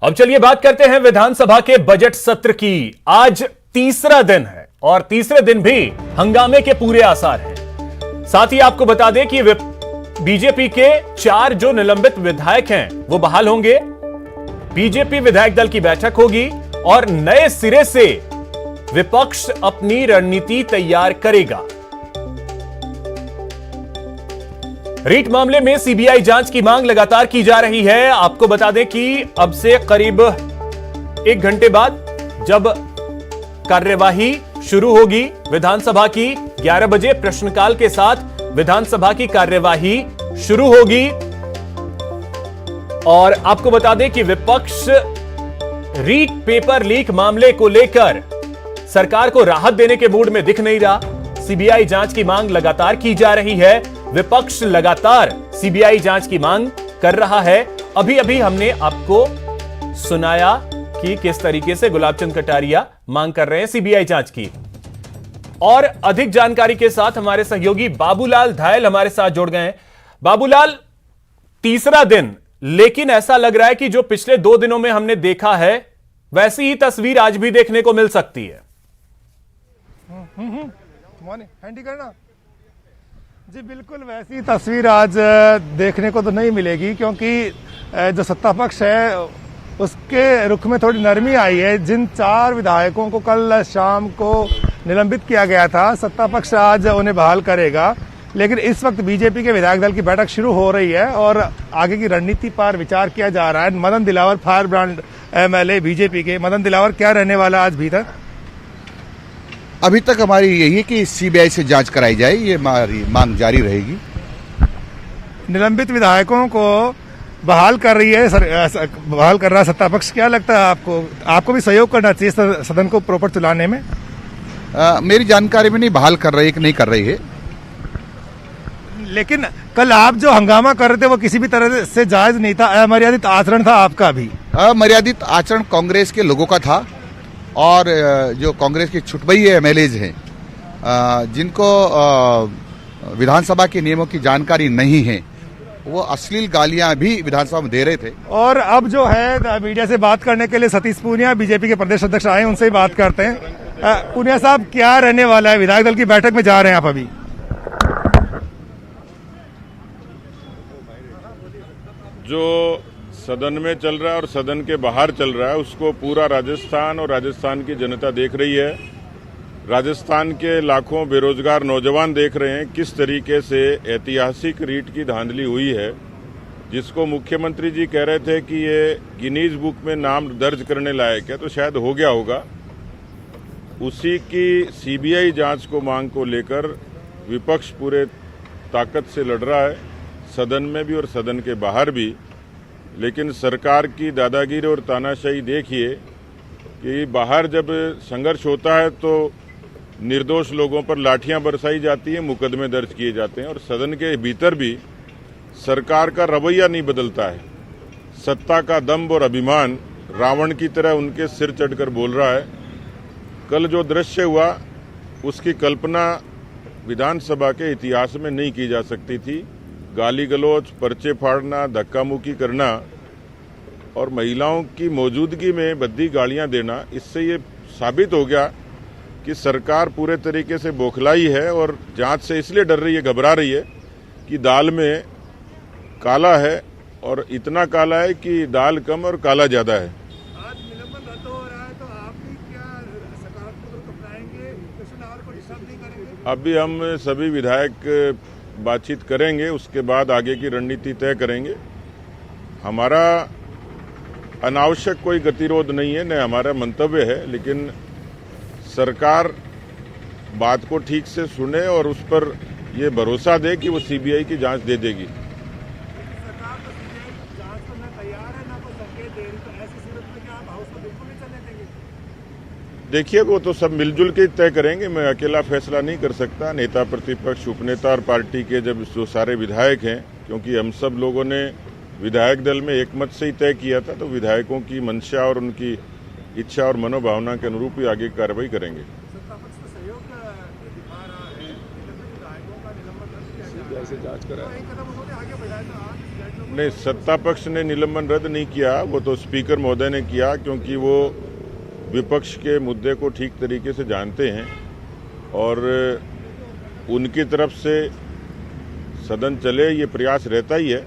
अब चलिए बात करते हैं विधानसभा के बजट सत्र की। आज तीसरा दिन है और तीसरे दिन भी हंगामे के पूरे आसार हैं। साथ ही आपको बता दें कि बीजेपी के 4 जो निलंबित विधायक हैं वो बहाल होंगे। बीजेपी विधायक दल की बैठक होगी और नए सिरे से विपक्ष अपनी रणनीति तैयार करेगा। रीट मामले में सीबीआई जांच की मांग लगातार की जा रही है। आपको बता दें कि अब से करीब 1 घंटे बाद जब कार्यवाही शुरू होगी विधानसभा की 11 बजे प्रश्नकाल के साथ विधानसभा की कार्यवाही शुरू होगी। और आपको बता दें कि विपक्ष रीट पेपर लीक मामले को लेकर सरकार को राहत देने के मूड में दिख नहीं रहा। सीबीआई जांच की मांग लगातार की जा रही है। विपक्ष लगातार सीबीआई जांच की मांग कर रहा है। अभी अभी हमने आपको सुनाया कि किस तरीके से गुलाब चंद कटारिया मांग कर रहे हैं सीबीआई जांच की। और अधिक जानकारी के साथ हमारे सहयोगी बाबूलाल धायल हमारे साथ जुड़ गए हैं। बाबूलाल, तीसरा दिन, लेकिन ऐसा लग रहा है कि जो पिछले 2 दिनों में हमने देखा है वैसी ही तस्वीर आज भी देखने को मिल सकती है। हैंडी करना जी, बिल्कुल वैसी तस्वीर आज देखने को तो नहीं मिलेगी, क्योंकि जो सत्ता पक्ष है उसके रुख में थोड़ी नरमी आई है। जिन 4 विधायकों को कल शाम को निलंबित किया गया था, सत्ता पक्ष आज उन्हें बहाल करेगा। लेकिन इस वक्त बीजेपी के विधायक दल की बैठक शुरू हो रही है और आगे की रणनीति पर विचार किया जा रहा है। Madan Dilawar, fire brand MLA BJP के, मदन दिलावर, क्या रहने वाला आज भीतर? अभी तक हमारी यही है कि सीबीआई से जांच कराई जाए, ये हमारी मांग जारी रहेगी। निलंबित विधायकों को बहाल कर रही है बहाल कर रहा सत्ता पक्ष। क्या लगता है आपको भी सहयोग करना चाहिए सदन को प्रॉपर चलाने में? मेरी जानकारी में नहीं बहाल कर रही है कि नहीं कर रही है। लेकिन कल आप जो हंगामा कर रहे थे वो किसी भी तरह से जायज नहीं था, अमर्यादित आचरण था आपका भी। अमर्यादित आचरण कांग्रेस के लोगों का था और जो कांग्रेस के छुटभई एमएलएज हैं जिनको विधानसभा के नियमों की जानकारी नहीं है, वो अश्लील गालियां भी विधानसभा में दे रहे थे। और अब जो है मीडिया से बात करने के लिए सतीश पूनिया, बीजेपी के प्रदेश अध्यक्ष, आए, उनसे ही बात करते हैं। पूनिया साहब, क्या रहने वाला है? विधायक दल की बैठक में जा रहे हैं आप अभी। जो सदन में चल रहा है और सदन के बाहर चल रहा है उसको पूरा राजस्थान और राजस्थान की जनता देख रही है। राजस्थान के लाखों बेरोजगार नौजवान देख रहे हैं किस तरीके से ऐतिहासिक रीट की धांधली हुई है, जिसको मुख्यमंत्री जी कह रहे थे कि ये गिनीज बुक में नाम दर्ज करने लायक है, तो शायद हो गया होगा। उसी की सीबीआई जांच को मांग को लेकर विपक्ष पूरे ताकत से लड़ रहा है, सदन में भी और सदन के बाहर भी। लेकिन सरकार की दादागिरी और तानाशाही देखिए कि बाहर जब संघर्ष होता है तो निर्दोष लोगों पर लाठियां बरसाई जाती हैं, मुकदमे दर्ज किए जाते हैं, और सदन के भीतर भी सरकार का रवैया नहीं बदलता है। सत्ता का दंभ और अभिमान रावण की तरह उनके सिर चढ़कर बोल रहा है। कल जो दृश्य हुआ उसकी कल्पना विधानसभा के इतिहास में नहीं की जा सकती थी। गाली गलौज, पर्चे फाड़ना, धक्का मुक्की करना और महिलाओं की मौजूदगी में भद्दी गालियां देना, इससे ये साबित हो गया कि सरकार पूरे तरीके से बौखलाई है और जांच से इसलिए डर रही है, घबरा रही है कि दाल में काला है, और इतना काला है कि दाल कम और काला ज्यादा है। आज निलंबन रद्द हो रहा है, तो आप भी क्या सकारात्मक रुख अपनाएंगे? कृष्ण लाल को डिस्टर्ब नहीं करेंगे? अभी हम सभी विधायक बातचीत करेंगे, उसके बाद आगे की रणनीति तय करेंगे। हमारा अनावश्यक कोई गतिरोध नहीं है, न हमारा मंतव्य है, लेकिन सरकार बात को ठीक से सुने और उस पर ये भरोसा दे कि वो सीबीआई की जांच दे देगी। सरकार तो सीबीआई जांच करने तैयार है, ना कोई संकेत दे रही, तो ऐसी सूरत में क्या आप हाउस को बिल्कुल नहीं चलने देंगे? देखिए, वो तो सब मिलजुल के तय करेंगे, मैं अकेला फैसला नहीं कर सकता। नेता प्रतिपक्ष, उपनेता और पार्टी के जब जो सारे विधायक हैं, क्योंकि हम सब लोगों ने विधायक दल में एकमत से ही तय किया था, तो विधायकों की मंशा और उनकी इच्छा और मनोभावना के अनुरूप ही आगे कार्रवाई करेंगे। सत्ता पक्ष तो सहयोग दिखा रहा है, विधायकों का निलंबन रद्द किया जांच कराए। तो एक कदम उन्होंने आगे बढ़ाया, तो आज नहीं, सत्ता पक्ष ने निलंबन रद्द नहीं किया, वो तो स्पीकर महोदय ने किया, क्योंकि वो विपक्ष के मुद्दे को ठीक तरीके से जानते हैं और उनकी तरफ से सदन चले ये प्रयास रहता ही है।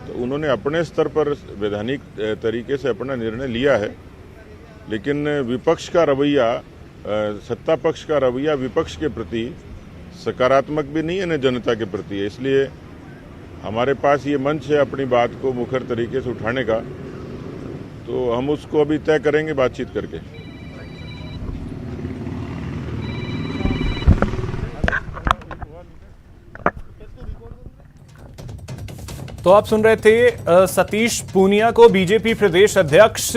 तो उन्होंने अपने स्तर पर वैधानिक तरीके से अपना निर्णय लिया है, लेकिन विपक्ष का रवैया, सत्ता पक्ष का रवैया विपक्ष के प्रति सकारात्मक भी नहीं है न जनता के प्रति है। इसलिए हमारे पास ये मंच है अपनी बात को मुखर तरीके से उठाने का, तो हम उसको अभी तय करेंगे बातचीत करके। तो आप सुन रहे थे सतीश पूनिया को, बीजेपी प्रदेश अध्यक्ष,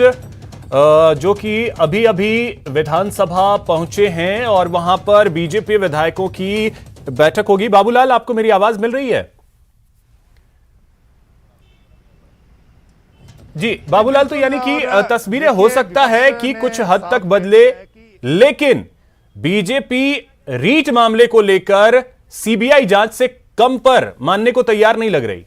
जो कि अभी अभी विधानसभा पहुंचे हैं और वहां पर बीजेपी विधायकों की बैठक होगी। बाबूलाल, आपको मेरी आवाज मिल रही है? जी बाबूलाल, तो यानी कि तस्वीरें हो सकता है कि कुछ हद तक बदले, लेकिन बीजेपी रीट मामले को लेकर सीबीआई जांच से कम पर मानने को तैयार नहीं लग रही।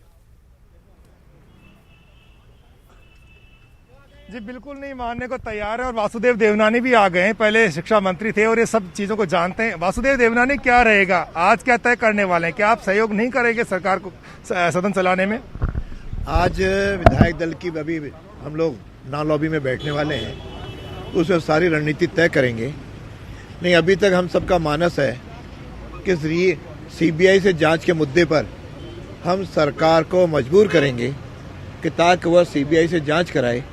जी बिल्कुल नहीं मानने को तैयार है और वासुदेव देवनानी भी आ गए हैं, पहले शिक्षा मंत्री थे और ये सब चीजों को जानते हैं। वासुदेव देवनानी, क्या रहेगा आज, क्या तय करने वाले हैं? क्या आप सहयोग नहीं करेंगे सरकार को सदन चलाने में? आज विधायक दल की अभी हम लोग नॉन लॉबी में बैठने वाले हैं, उसमें सारी रणनीति तय करेंगे। नहीं, अभी तक हम सबका मानस है कि सीबीआई से जांच के मुद्दे पर हम सरकार को मजबूर करेंगे कि ताकि वह सीबीआई से जांच कराए।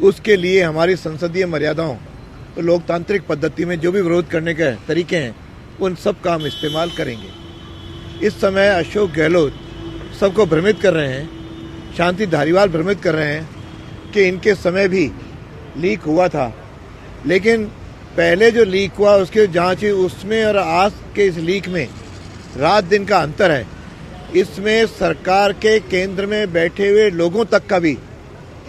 उसके लिए हमारी संसदीय मर्यादाओं और लोकतांत्रिक पद्धति में जो भी विरोध करने के तरीके हैं उन सब का हम इस्तेमाल करेंगे। इस समय अशोक गहलोत सबको भ्रमित कर रहे हैं, शांति धारीवाल भ्रमित कर रहे हैं कि इनके समय भी लीक हुआ था, लेकिन पहले जो लीक हुआ उसकी जांच हुई, उसमें और आज के इस लीक में रात दिन का अंतर है। इसमें सरकार के केंद्र में बैठे हुए लोगों तक का भी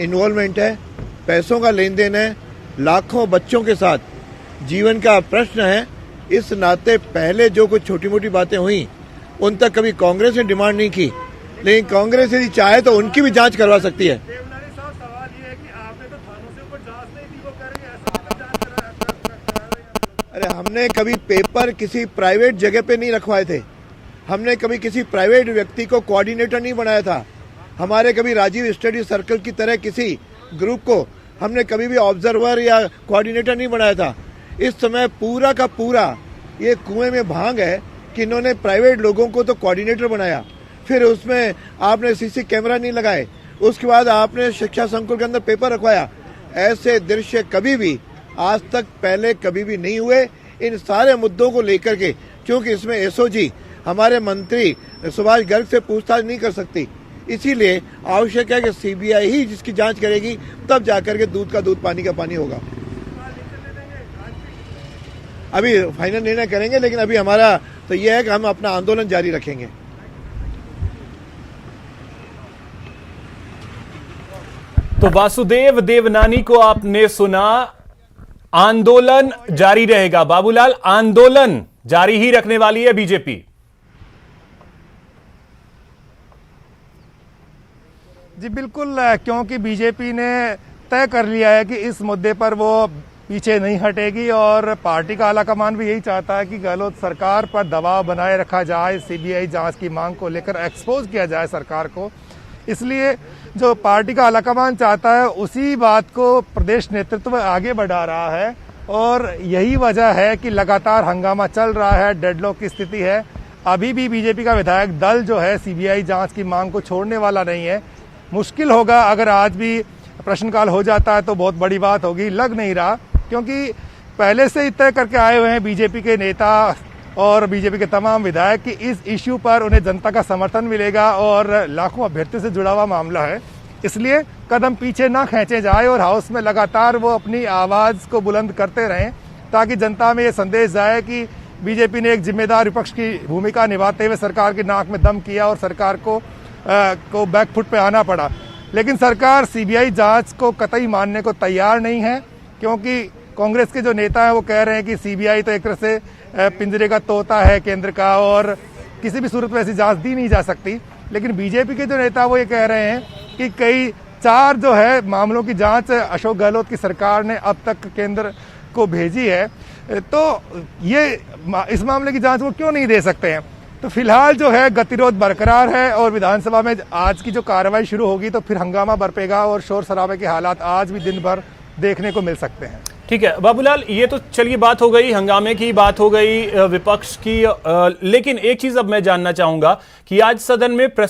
इन्वॉल्वमेंट है, पैसों का लेन देन है, लाखों बच्चों के साथ जीवन का प्रश्न है। इस नाते पहले जो कुछ छोटी मोटी बातें हुई उन तक कभी कांग्रेस ने डिमांड नहीं की, लेकिन कांग्रेस यदि चाहे तो उनकी भी जांच करवा सकती है। देवनानी साहब, सवाल ये है कि आपने तो थानों से ऊपर जांच नहीं की, वो करेंगे ऐसा। अरे हमने कभी पेपर किसी प्राइवेट जगह पे नहीं रखवाए थे, हमने कभी किसी प्राइवेट व्यक्ति को कोऑर्डिनेटर नहीं बनाया था, हमारे कभी राजीव स्टडी सर्कल की तरह किसी ग्रुप को हमने कभी भी ऑब्जर्वर या कोऑर्डिनेटर नहीं बनाया था। इस समय पूरा का पूरा ये कुएं में भांग है कि इन्होंने प्राइवेट लोगों को तो कोऑर्डिनेटर बनाया, फिर उसमें आपने सीसी कैमरा नहीं लगाए, उसके बाद आपने शिक्षा संकुल के अंदर पेपर रखवाया। ऐसे दृश्य कभी भी आज तक पहले कभी भी नहीं हुए। इन सारे मुद्दों को लेकर के, क्योंकि इसमें एसओजी हमारे मंत्री सुभाष गर्ग से पूछताछ नहीं कर सकती, इसीलिए आवश्यक है कि सीबीआई ही जिसकी जांच करेगी, तब जाकर के दूध का दूध पानी का पानी होगा। अभी फाइनल निर्णय करेंगे, लेकिन अभी हमारा तो यह है कि हम अपना आंदोलन जारी रखेंगे। तो वासुदेव देवनानी को आपने सुना, आंदोलन जारी रहेगा। बाबूलाल, आंदोलन जारी ही रखने वाली है बीजेपी? जी बिल्कुल, क्योंकि बीजेपी ने तय कर लिया है कि इस मुद्दे पर वो पीछे नहीं हटेगी और पार्टी का आलाकमान भी यही चाहता है कि गहलोत सरकार पर दबाव बनाए रखा जाए, सीबीआई जांच की मांग को लेकर एक्सपोज किया जाए सरकार को। इसलिए जो पार्टी का आलाकमान चाहता है उसी बात को प्रदेश नेतृत्व आगे बढ़ा रहा है और यही वजह है कि लगातार हंगामा चल रहा है, डेडलॉक की स्थिति है। अभी भी बीजेपी का विधायक दल जो है सीबीआई जांच की मांग को छोड़ने वाला नहीं है। मुश्किल होगा, अगर आज भी प्रश्नकाल हो जाता है तो बहुत बड़ी बात होगी, लग नहीं रहा, क्योंकि पहले से ही तय करके आए हुए हैं बीजेपी के नेता और बीजेपी के तमाम विधायक कि इस इश्यू पर उन्हें जनता का समर्थन मिलेगा और लाखों अभ्यर्थियों से जुड़ा हुआ मामला है। इसलिए कदम पीछे ना खींचे जाए और हाउस में लगातार वो अपनी आवाज को बुलंद करते रहें, ताकि जनता में ये संदेश जाए कि बीजेपी ने एक जिम्मेदार विपक्ष की भूमिका निभाते हुए सरकार की नाक में दम किया और सरकार को बैकफुट पे आना पड़ा। लेकिन सरकार सीबीआई जांच को कतई मानने को तैयार नहीं है, क्योंकि कांग्रेस के जो नेता हैं वो कह रहे हैं कि सीबीआई तो एक तरह से पिंजरे का तोता है केंद्र का और किसी भी सूरत में ऐसी जांच दी नहीं जा सकती। लेकिन बीजेपी के जो नेता वो ये कह रहे हैं कि कई 4 जो है मामलों की जांच अशोक गहलोत की सरकार ने अब तक केंद्र को भेजी है, तो ये इस मामले की जांच वो क्यों नहीं दे सकते हैं। तो फिलहाल जो है गतिरोध बरकरार है और विधानसभा में आज की जो कार्रवाई शुरू होगी तो फिर हंगामा बरपेगा और शोर शराबे के हालात आज भी दिन भर देखने को मिल सकते हैं। ठीक है बाबूलाल, ये तो चलिए बात हो गई, हंगामे की बात हो गई विपक्ष की, लेकिन एक चीज अब मैं जानना चाहूंगा कि आज सदन में